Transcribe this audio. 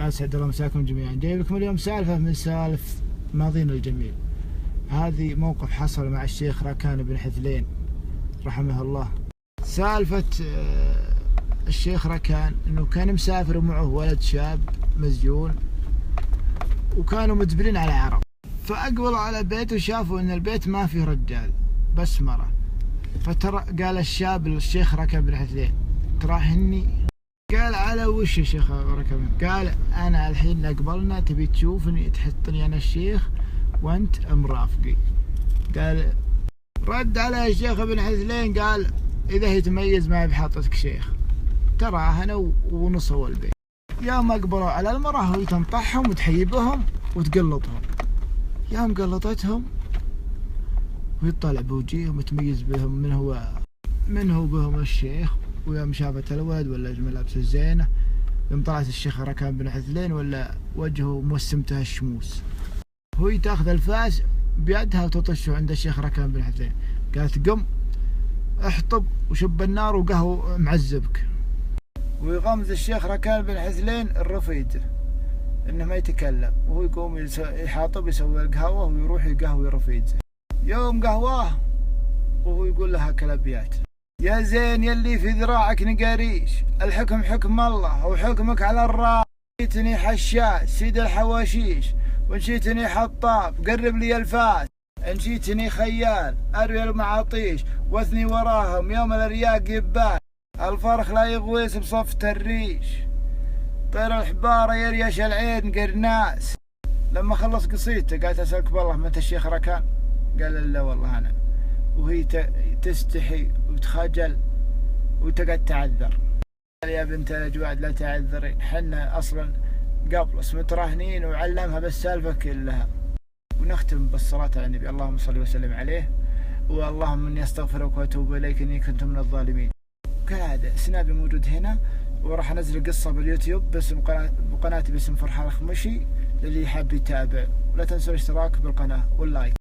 أسعد الله مساكم جميعا. جايب لكم اليوم سالفة من سالف ماضينا الجميل. هذه موقف حصل مع الشيخ راكان بن حثلين رحمه الله. سالفة الشيخ راكان انه كان مسافر ومعه ولد شاب مسجون، وكانوا مدبرين على عرب، فأقبلوا على بيت وشافوا ان البيت ما فيه رجال بس مرة. فترى قال الشاب للشيخ راكان بن حثلين: تراهني؟ قال: على وش يا شيخ راكان؟ قال: انا الحين اقبلنا، تبي تشوفني تحطني انا الشيخ وانت مرافقي. قال رد عليه الشيخ بن حثلين قال: اذا هي تميز ما بحاطتك شيخ، تراهنوا ونصوا البيت. يوم اقبلوا على المرأة وهي تنطحهم وتحيبهم وتقلطهم، يوم قلطتهم ويطلع بوجيههم وتميز بهم من هو بهم الشيخ. ويوم شافت الولد ولا ملابس الزينة، يوم طلعت الشيخ راكان بن حثلين ولا وجهه موسمته الشموس، هو تاخذ الفاس بيدها وتطشه عند الشيخ راكان بن حثلين. قالت: قم احطب وشب النار وقهوة معذبك. ويغمز الشيخ راكان بن حثلين الرفيد انه ما يتكلم، وهو يقوم يحاطب يسوي القهوة ويروح يقهوي رفيد. يوم قهواه وهو يقول لها كلابيات: يا زين يلي في ذراعك نقاريش، الحكم حكم الله وحكمك على الراس. نشيتني حشاش سيد الحواشيش، ونشيتني حطاب قرب لي الفاس، نشيتني خيال اروي المعاطيش، واثني وراهم يوم الرياق يبان، الفرخ لا يغويس بصفة الريش، طير الحبارة يريش العين قرناس. لما خلص قصيدته قالت: اسألك بالله متى الشيخ راكان؟ قال: لا والله انا. وهي تستحي وتخجل وتقعد تعذر. قال: يا بنت الأجواد لا تعذري، حنا أصلا قبل متراهنين، وعلمها بالسالفة كلها. ونختم بالصلاة على النبي، اللهم صل وسلم عليه. واللهم إني أستغفرك وأتوب إليك إني كنت من الظالمين. كالعادة سنابي موجود هنا، وراح أنزل قصة باليوتيوب بقناتي باسم فرحان الخمشي للي يحب يتابع. ولا تنسوا الاشتراك بالقناة واللايك.